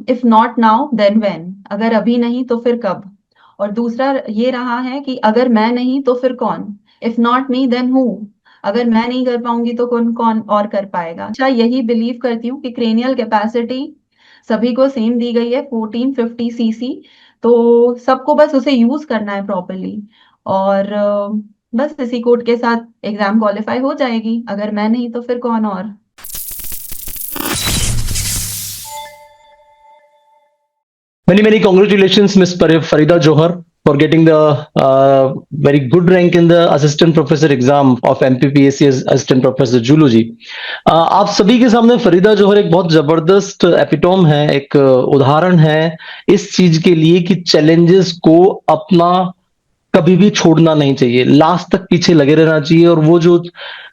If not now then when, अगर अभी नहीं तो फिर कब। और दूसरा ये रहा है कि अगर मैं नहीं तो फिर कौन, if not me then who, अगर मैं नहीं कर पाऊंगी तो कौन कौन और कर पाएगा। अच्छा, यही बिलीव करती हूँ कि क्रेनियल कैपेसिटी सभी को सेम दी गई है 1450 सीसी, तो सबको बस उसे यूज करना है प्रॉपरली। और बस इसी कोड के साथ एग्जाम क्वालिफाई हो जाएगी, अगर मैं नहीं तो फिर कौन और। Many congratulations, Miss Farida Johar, for getting the very good rank in the assistant professor exam of MPPAC as assistant professor zoology. आप सभी के सामने फरीदा जौहर एक बहुत जबरदस्त एपिटोम है, एक उदाहरण है इस चीज के लिए कि चैलेंजेस को अपना कभी भी छोड़ना नहीं चाहिए, लास्ट तक पीछे लगे रहना चाहिए और वो जो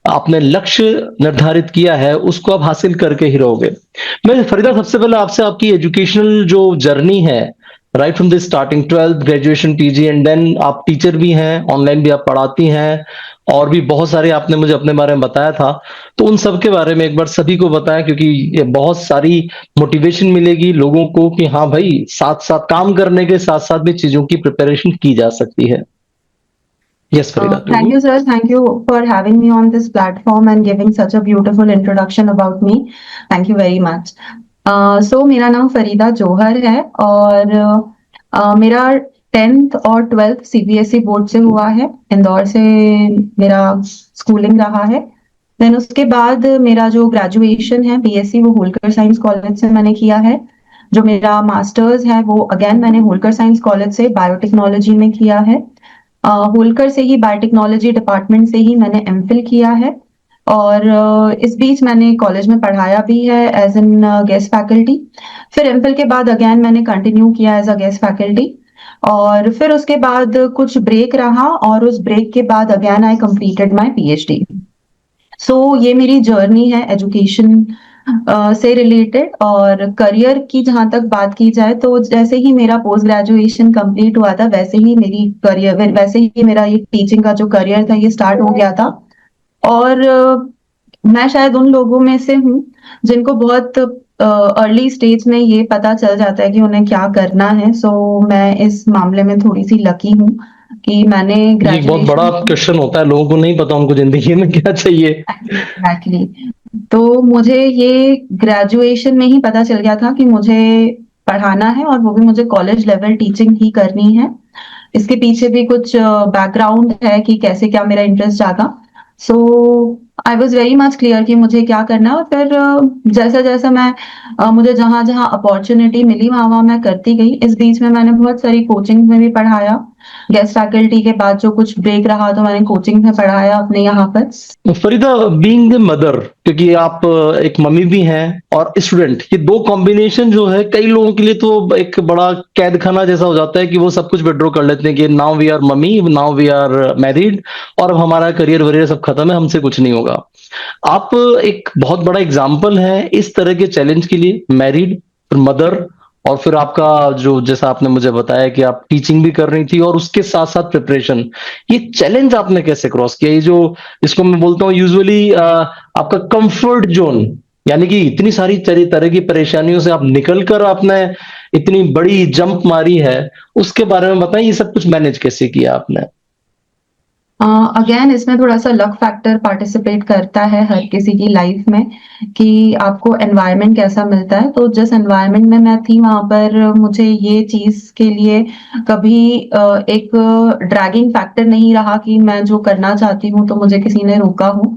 आपने लक्ष्य निर्धारित किया है उसको आप हासिल करके ही रहोगे। मैं फरीदा सबसे पहले आपसे आपकी एजुकेशनल जो जर्नी है, right from the starting 12th graduation PG and then आप टीचर भी हैं, ऑनलाइन भी आप पढ़ाती हैं और भी बहुत सारे आपने मुझे अपने बारे में बताया था, तो उन सब के बारे में एक बार सभी को बताएं क्योंकि ये बहुत सारी मोटिवेशन मिलेगी लोगों को कि हाँ भाई साथ साथ काम करने के साथ साथ भी चीजों की प्रिपरेशन की जा सकती है। Yes, Farida, to Thank you. you, sir. Thank you for having me on this platform and giving such a beautiful introduction about me. Thank you very much. So मेरा नाम फरीदा जौहर है और मेरा 10th और 12th सीबीएसई बोर्ड से हुआ है, इंदौर से मेरा स्कूलिंग रहा है। देन उसके बाद मेरा जो ग्रेजुएशन है बीएससी वो होलकर साइंस कॉलेज से मैंने किया है। जो मेरा मास्टर्स है वो अगेन मैंने होलकर साइंस कॉलेज से बायोटेक्नोलॉजी में किया है। होलकर से ही बायोटेक्नोलॉजी डिपार्टमेंट से ही मैंने एमफिल किया है। और इस बीच मैंने कॉलेज में पढ़ाया भी है एज एन गेस्ट फैकल्टी। फिर एमफिल के बाद अगेन मैंने कंटिन्यू किया एज अ गेस्ट फैकल्टी। और फिर उसके बाद कुछ ब्रेक रहा और उस ब्रेक के बाद again I completed my PhD. So ये मेरी जर्नी है एजुकेशन से रिलेटेड। और करियर की जहां तक बात की जाए तो जैसे ही मेरा पोस्ट ग्रेजुएशन कंप्लीट हुआ था वैसे ही मेरी करियर, वैसे ही मेरा ये टीचिंग का जो करियर था ये स्टार्ट हो गया था। और मैं शायद उन लोगों में से हूँ जिनको बहुत अर्ली स्टेज में ये पता चल जाता है कि उन्हें क्या करना है। सो मैं इस मामले में थोड़ी सी लकी हूँ कि मैंने ये एक बहुत बड़ा ग्रेजुएशन। क्वेश्चन होता है, लोगों को नहीं पता उनको जिंदगी में क्या चाहिए। एग्जैक्टली। तो मुझे ये ग्रेजुएशन में ही पता चल गया था कि मुझे पढ़ाना है और वो भी मुझे कॉलेज लेवल टीचिंग ही करनी है। इसके पीछे भी कुछ बैकग्राउंड है कि कैसे क्या मेरा इंटरेस्ट जागा। So I was very much clear कि मुझे क्या करना है। और फिर जैसा जैसा मैं मुझे जहां जहां अपॉर्चुनिटी मिली वहां वहां मैं करती गई। इस बीच में मैंने बहुत सारी कोचिंग में भी पढ़ाया, गेस्ट फैकल्टी के बाद जो कुछ ब्रेक रहा तो मैंने कोचिंग में पढ़ाया अपने यहाँ पर। फरीदा बीइंग द मदर, क्योंकि आप एक मम्मी भी हैं और स्टूडेंट, ये दो कॉम्बिनेशन जो है कई लोगों के लिए तो एक बड़ा कैद खाना जैसा हो जाता है कि वो सब कुछ विड्रॉ कर लेते हैं कि now we are mummy, now we are married और अब हमारा करियर वरियर सब खत्म है, हमसे कुछ नहीं होगा। आप एक बहुत बड़ा एग्जाम्पल है इस तरह के चैलेंज के लिए, मैरिड, मदर और फिर आपका जो जैसा आपने मुझे बताया कि आप टीचिंग भी कर रही थी और उसके साथ साथ प्रिपरेशन, ये चैलेंज आपने कैसे क्रॉस किया? ये जो इसको मैं बोलता हूँ यूजुअली आपका कंफर्ट जोन, यानी कि इतनी सारी तरह की परेशानियों से आप निकलकर आपने इतनी बड़ी जंप मारी है, उसके बारे में बताएं, ये सब कुछ मैनेज कैसे किया आपने? अगेन इसमें थोड़ा सा लक फैक्टर पार्टिसिपेट करता है हर किसी की लाइफ में कि आपको एनवायरनमेंट कैसा मिलता है। तो जिस एनवायरनमेंट में मैं थी वहां पर मुझे ये चीज के लिए कभी एक ड्रैगिंग फैक्टर नहीं रहा कि मैं जो करना चाहती हूँ तो मुझे किसी ने रोका हो।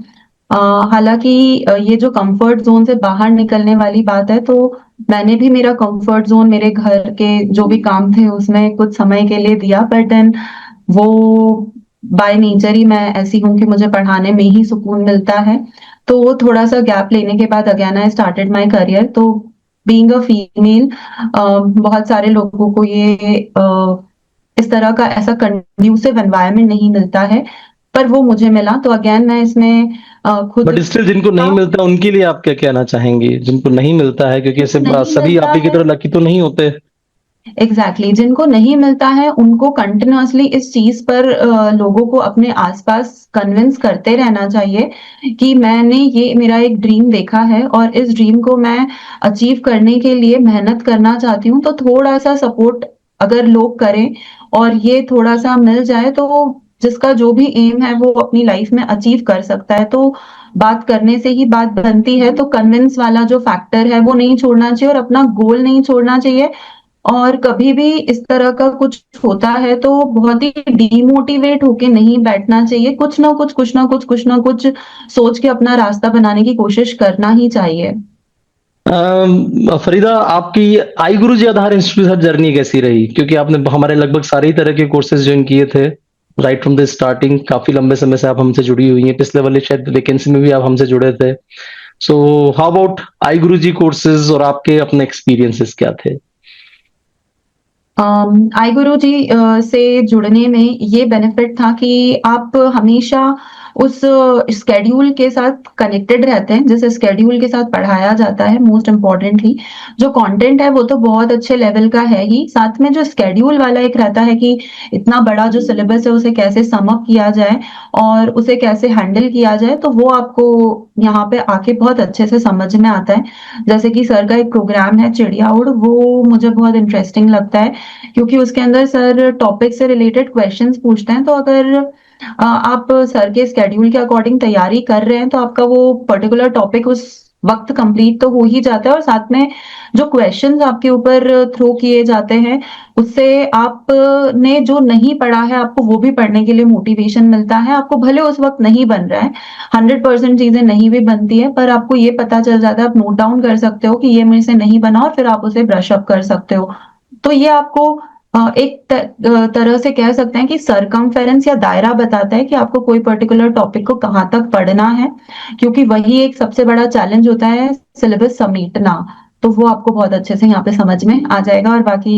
हालांकि ये जो कंफर्ट जोन से बाहर निकलने वाली बात है तो मैंने भी मेरा कंफर्ट जोन मेरे घर के जो भी काम थे उसमें कुछ समय के लिए दिया। बट देन वो बाय नेचर ही मैं ऐसी हूँ कि मुझे पढ़ाने में ही सुकून मिलता है। तो वो थोड़ा सा गैप लेने के बाद again I started my career. तो बीइंग अ फीमेल बहुत सारे लोगों को ये इस तरह का ऐसा कंड्यूसिव एनवायरनमेंट नहीं मिलता है, पर वो मुझे मिला। तो अगेन मैं इसमें खुद बट स्टिल जिनको नहीं मिलता उनके लिए आप क्या कहना चाहेंगे, जिनको नहीं मिलता है, क्योंकि ऐसे नहीं सभी आप मिलता ही की है। तरह लकी तो नहीं होते। एग्जैक्टली जिनको नहीं मिलता है उनको कंटिन्यूअसली इस चीज पर लोगों को अपने आसपास कन्विंस करते रहना चाहिए कि मैंने ये मेरा एक ड्रीम देखा है और इस ड्रीम को मैं अचीव करने के लिए मेहनत करना चाहती हूँ, तो थोड़ा सा सपोर्ट अगर लोग करें और ये थोड़ा सा मिल जाए तो जिसका जो भी एम है वो अपनी लाइफ में अचीव कर सकता है। तो बात करने से ही बात बनती है, तो कन्विंस वाला जो फैक्टर है वो नहीं छोड़ना चाहिए और अपना गोल नहीं छोड़ना चाहिए। और कभी भी इस तरह का कुछ होता है तो बहुत ही डीमोटिवेट होके नहीं बैठना चाहिए, कुछ ना कुछ सोच के अपना रास्ता बनाने की कोशिश करना ही चाहिए। फरीदा, आपकी आई गुरु जी आधार इंस्टीट्यूट से जर्नी कैसी रही? क्योंकि आपने हमारे लगभग सारे ही तरह के कोर्सेज ज्वाइन किए थे राइट फ्रॉम द स्टार्टिंग। काफी लंबे समय से आप हमसे जुड़ी हुई हैं, पिछले वाले शायद वैकेंसी में भी आप हमसे जुड़े थे। So how about I Guru ji courses और आपके अपने एक्सपीरियंसेस क्या थे? आई गुरु जी से जुड़ने में ये बेनिफिट था कि आप हमेशा उस स्केड्यूल के साथ कनेक्टेड रहते हैं, जिस स्केड्यूल के साथ पढ़ाया जाता है। मोस्ट इम्पोर्टेंटली जो कंटेंट है वो तो बहुत अच्छे लेवल का है ही, साथ में जो स्केड्यूल वाला एक रहता है कि इतना बड़ा जो सिलेबस है उसे कैसे सम अप किया जाए और उसे कैसे हैंडल किया जाए, तो वो आपको यहाँ पे आके बहुत अच्छे से समझ में आता है। जैसे कि सर का एक प्रोग्राम है चिड़िया उड़, वो मुझे बहुत इंटरेस्टिंग लगता है क्योंकि उसके अंदर सर टॉपिक से रिलेटेड क्वेश्चंस पूछते हैं। तो अगर आप सर के स्केड्यूल के अकॉर्डिंग तैयारी कर रहे हैं तो आपका वो पर्टिकुलर टॉपिक उस वक्त कंप्लीट तो हो ही जाता है, और साथ में जो क्वेश्चंस आपके ऊपर थ्रो किए जाते हैं उससे आपने जो नहीं पढ़ा है आपको वो भी पढ़ने के लिए मोटिवेशन मिलता है। आपको भले उस वक्त नहीं बन रहा है, 100% चीजें नहीं भी बनती है, पर आपको ये पता चल जाता है, आप नोट डाउन कर सकते हो कि ये मेरे से नहीं बना और फिर आप उसे ब्रश अप कर सकते हो। तो ये आपको एक तरह से कह सकते हैं कि सरकमफेरेंस या दायरा बताता है कि आपको कोई पर्टिकुलर टॉपिक को कहाँ तक पढ़ना है, क्योंकि वही एक सबसे बड़ा चैलेंज होता है, सिलेबस समेटना। तो वो आपको बहुत अच्छे से यहाँ पे समझ में आ जाएगा। और बाकी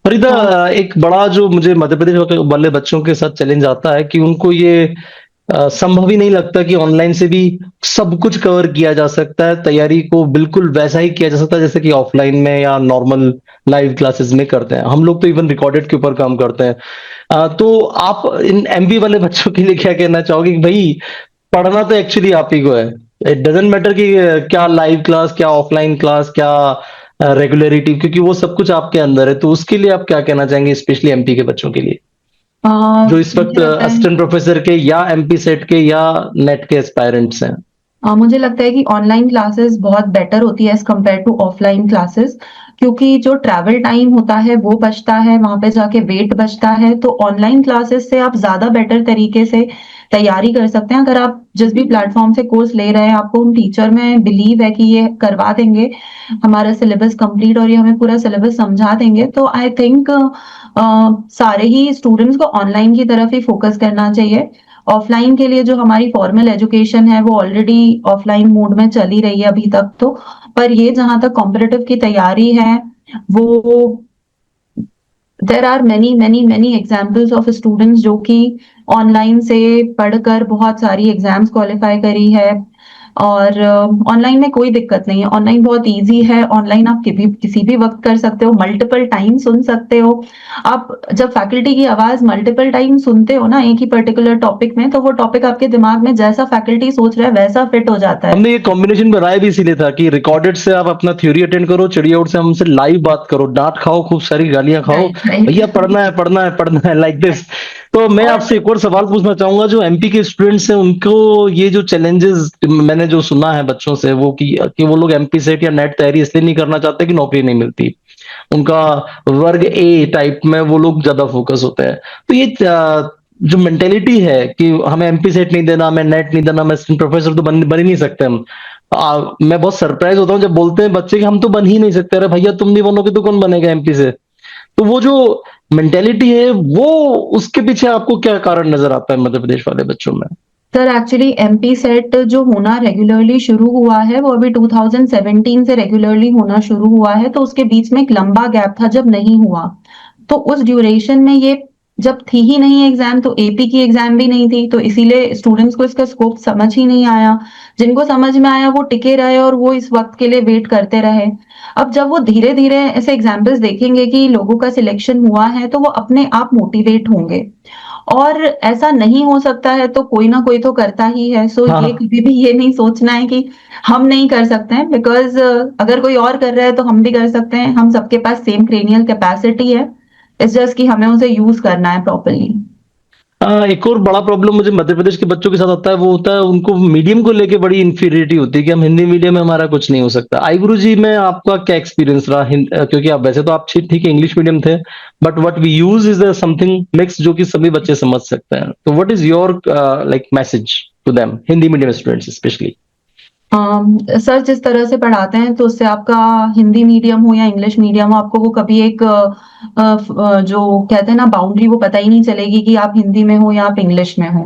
फरीदा, तो एक बड़ा जो मुझे मध्य प्रदेश वाले बच्चों के साथ चैलेंज आता है कि उनको ये संभव ही नहीं लगता कि ऑनलाइन से भी सब कुछ कवर किया जा सकता है, तैयारी को बिल्कुल वैसा ही किया जा सकता है जैसे कि ऑफलाइन में या नॉर्मल लाइव क्लासेस में करते हैं। हम लोग तो इवन रिकॉर्डेड के ऊपर काम करते हैं। तो आप इन एमबी वाले बच्चों के लिए क्या कहना चाहोगे कि भाई पढ़ना तो एक्चुअली आप ही को है, इट डजेंट मैटर कि क्या लाइव क्लास, क्या ऑफलाइन क्लास, क्या रेगुलरिटी, क्योंकि वो सब कुछ आपके अंदर है। तो उसके लिए आप क्या कहना चाहेंगे, स्पेशली एमपी के बच्चों के लिए जो इस वक्त मुझे लगता है असिस्टेंट प्रोफेसर के या एमपी सेट के या नेट के एस्पायरेंट्स हैं? मुझे लगता है कि ऑनलाइन क्लासेस बहुत बेटर होती है as compare to offline classes, क्योंकि जो ट्रैवल टाइम होता है वो बचता है, वहां पे जाके वेट बचता है। तो ऑनलाइन क्लासेस से आप ज्यादा बेटर तरीके से तैयारी कर सकते हैं। अगर आप जिस भी प्लेटफॉर्म से कोर्स ले रहे हैं आपको उन टीचर में बिलीव है कि ये करवा देंगे हमारा सिलेबस कंप्लीट और ये हमें पूरा सिलेबस समझा देंगे, तो आई थिंक सारे ही स्टूडेंट्स को ऑनलाइन की तरफ ही फोकस करना चाहिए। ऑफलाइन के लिए जो हमारी फॉर्मल एजुकेशन है वो ऑलरेडी ऑफलाइन मोड में चली रही है अभी तक तो, पर ये जहां तक कॉम्पिटिटिव की तैयारी है वो there are many many many examples of students जो कि ऑनलाइन से पढ़कर बहुत सारी एग्जाम्स क्वालिफाई करी है। और ऑनलाइन में कोई दिक्कत नहीं है, ऑनलाइन बहुत इजी है। ऑनलाइन आप किसी भी वक्त कर सकते हो, मल्टीपल टाइम सुन सकते हो। आप जब फैकल्टी की आवाज मल्टीपल टाइम सुनते हो ना एक ही पर्टिकुलर टॉपिक में, तो वो टॉपिक आपके दिमाग में जैसा फैकल्टी सोच रहा है वैसा फिट हो जाता है। हमने ये कॉम्बिनेशन बनाया भी इसीलिए था कि रिकॉर्डेड से आप अपना थ्योरी अटेंड करो, चिड़िया उड़ से हमसे लाइव बात करो, डांट खाओ, खूब सारी गालियां खाओ, राइट राइट। भैया पढ़ना है पढ़ना है पढ़ना है, लाइक दिस। तो मैं और आपसे एक और सवाल पूछना चाहूंगा, जो एमपी के स्टूडेंट्स हैं उनको ये जो चैलेंजेस मैंने जो सुना है बच्चों से वो कि वो लोग एमपी सेट या नेट तैयारी इसलिए नहीं करना चाहते कि नौकरी नहीं मिलती, उनका वर्ग ए टाइप में वो लोग ज्यादा फोकस होते हैं। तो ये जो मेंटेलिटी है कि हमें एमपी सेट नहीं देना, हमें नेट नहीं देना, मैं प्रोफेसर तो बन ही नहीं सकते हम। मैं बहुत सरप्राइज होता हूँ जब बोलते हैं बच्चे कि हम तो बन ही नहीं सकते। अरे भैया तुम नहीं बनोगे तो कौन बनेगा एमपी से? तो वो जो मेंटेलिटी है वो, उसके पीछे आपको क्या कारण नजर आता है मध्य प्रदेश वाले बच्चों में? सर एक्चुअली एमपी सेट जो होना रेगुलरली शुरू हुआ है वो अभी 2017 से रेगुलरली होना शुरू हुआ है, तो उसके बीच में एक लंबा गैप था जब नहीं हुआ। तो उस ड्यूरेशन में ये जब थी ही नहीं एग्जाम, तो एपी की एग्जाम भी नहीं थी, तो इसीलिए स्टूडेंट्स को इसका स्कोप समझ ही नहीं आया। जिनको समझ में आया वो टिके रहे और वो इस वक्त के लिए वेट करते रहे। अब जब वो धीरे धीरे ऐसे एग्जाम्पल्स देखेंगे कि लोगों का सिलेक्शन हुआ है, तो वो अपने आप मोटिवेट होंगे। और ऐसा नहीं हो सकता है तो कोई ना कोई तो करता ही है। सो ये हाँ, कभी भी ये नहीं सोचना है कि हम नहीं कर सकते हैं, बिकॉज अगर कोई और कर रहा है तो हम भी कर सकते हैं। हम सबके पास सेम क्रेनियल कैपेसिटी है, इट्स जस्ट कि हमें उसे यूज करना है प्रॉपरली। एक और बड़ा प्रॉब्लम मुझे मध्य प्रदेश के बच्चों के साथ आता है, वो होता है उनको मीडियम को लेके बड़ी इंफीरियरिटी होती है कि हम हिंदी मीडियम में हमारा कुछ नहीं हो सकता। आई गुरु जी में आपका क्या एक्सपीरियंस रहा? क्योंकि आप वैसे तो आप ठीक है इंग्लिश मीडियम थे, but what we use is something mix जो कि सभी बच्चे समझ सकते हैं। तो what is your like message to them, Hindi medium students specially? Sir जिस तरह से पढ़ाते हैं, तो उससे आपका हिंदी मीडियम हो या इंग्लिश मीडियम हो, आपको वो कभी एक जो कहते हैं ना बाउंड्री, वो पता ही नहीं चलेगी कि आप हिंदी में हो या आप इंग्लिश में हो।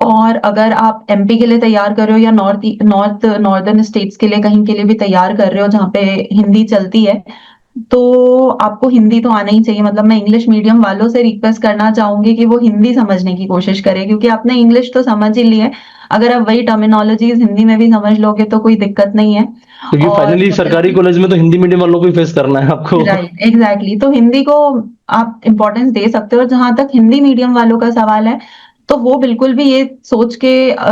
और अगर आप एमपी के लिए तैयार कर रहे हो या नॉर्दर्न स्टेट्स के लिए, कहीं के लिए भी तैयार कर रहे हो जहाँ पे हिंदी चलती है, तो आपको हिंदी तो आना ही चाहिए। मतलब मैं इंग्लिश मीडियम वालों से रिक्वेस्ट करना चाहूंगी कि वो हिंदी समझने की कोशिश करें, क्योंकि आपने इंग्लिश तो समझ ही ली है। अगर आप वही टर्मिनोलॉजीज हिंदी में भी समझ लोगे तो कोई दिक्कत नहीं है। क्योंकि और फाइनली सरकारी कॉलेज में तो हिंदी मीडियम वालों को ही फेस करना है आपको। राइट, एग्जैक्टली, तो हिंदी को आप इम्पोर्टेंस दे सकते हो। और जहां तक हिंदी मीडियम वालों का सवाल है, तो वो बिल्कुल भी ये सोच के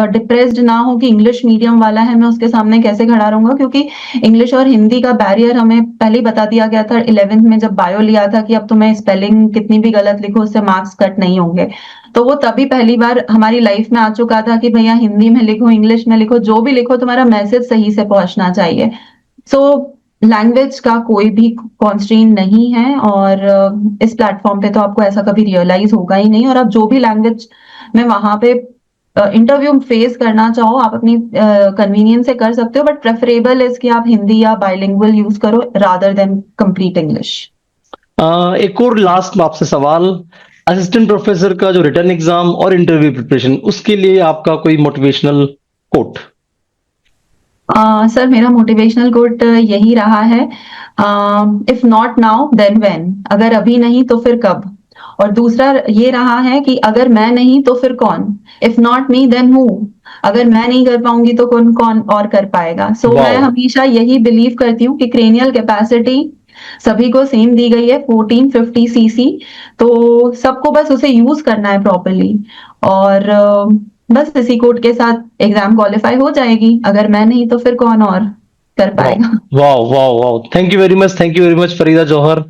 डिप्रेस्ड ना हो कि इंग्लिश मीडियम वाला है, मैं उसके सामने कैसे खड़ा रहूंगा। क्योंकि इंग्लिश और हिंदी का बैरियर हमें पहले ही बता दिया गया था 11th में जब बायो लिया था, कि अब तुम्हें स्पेलिंग कितनी भी गलत लिखो उससे मार्क्स कट नहीं होंगे। तो वो तभी पहली बार हमारी लाइफ में आ चुका था कि भैया हिंदी में लिखो, इंग्लिश में लिखो, जो भी लिखो तुम्हारा मैसेज सही से पहुंचना चाहिए। सो लैंग्वेज का कोई भी कॉन्स्ट्रेंट नहीं है। और इस प्लेटफॉर्म पे तो आपको ऐसा कभी रियलाइज होगा ही नहीं। और आप जो भी लैंग्वेज में वहां पे इंटरव्यू फेस करना चाहो, आप अपनी कन्वीनियंस से कर सकते हो, बट प्रेफरेबल इज कि आप हिंदी या बाइलिंगुअल यूज करो रादर देन कंप्लीट इंग्लिश। एक और लास्ट आपसे सवाल, असिस्टेंट प्रोफेसर का जो रिटर्न एग्जाम और इंटरव्यू प्रिपरेशन, उसके लिए आपका कोई मोटिवेशनल कोट? सर मेरा मोटिवेशनल कोट यही रहा है, if not now then when, अगर अभी नहीं तो फिर कब। और दूसरा ये रहा है कि अगर मैं नहीं तो फिर कौन, if not me then who, अगर मैं नहीं कर पाऊंगी तो कौन कौन और कर पाएगा। सो मैं वाओ, हमेशा यही बिलीव करती हूँ कि क्रेनियल कैपेसिटी सभी को सेम दी गई है, 1450 सीसी। तो सबको बस उसे यूज करना है प्रॉपरली। और बस इसी कोड के साथ एग्जाम क्वालिफाई हो जाएगी। अगर मैं नहीं तो फिर कौन और कर वाओ, पाएगा। Wow, wow, wow! Thank you very much, thank you very much, Farida Johar.